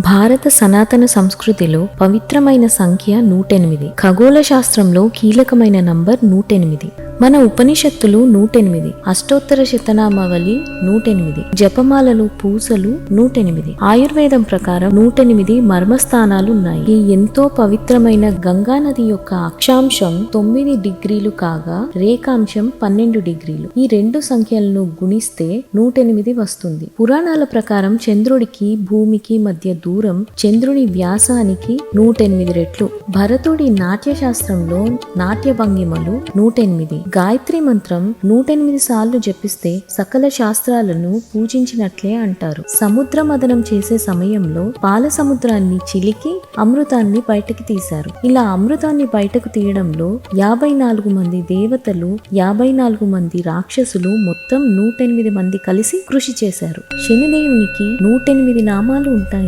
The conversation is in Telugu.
భారత సనాతన సంస్కృతిలో పవిత్రమైన సంఖ్య 108. ఖగోళ శాస్త్రంలో కీలకమైన నంబర్ 108. మన ఉపనిషత్తులు 108, అష్టోత్తర శతనామావళి 108, జపమాలలు పూసలు 108. ఆయుర్వేదం ప్రకారం 108 మర్మస్థానాలు ఉన్నాయి. ఈ ఎంతో పవిత్రమైన గంగా నది యొక్క అక్షాంశం 9 డిగ్రీలు కాగా రేఖాంశం 12 డిగ్రీలు. ఈ రెండు సంఖ్యలను గుణిస్తే 108 వస్తుంది. పురాణాల ప్రకారం చంద్రుడికి భూమికి మధ్య దూరం చంద్రుని వ్యాసానికి 108 రెట్లు. భరతుడి నాట్య శాస్త్రంలో నాట్య భంగిమలు 108. గాయత్రి మంత్రం 108 సార్లు జపిస్తే సకల శాస్త్రాలను పూజించినట్లే అంటారు. సముద్ర మదనం చేసే సమయంలో పాల సముద్రాన్ని చిలికి అమృతాన్ని బయటకు తీశారు. ఇలా అమృతాన్ని బయటకు తీయడంలో 54 మంది దేవతలు, 54 మంది రాక్షసులు, మొత్తం 108 మంది కలిసి కృషి చేశారు. శనిదేవునికి 108 నామాలు ఉంటాయి.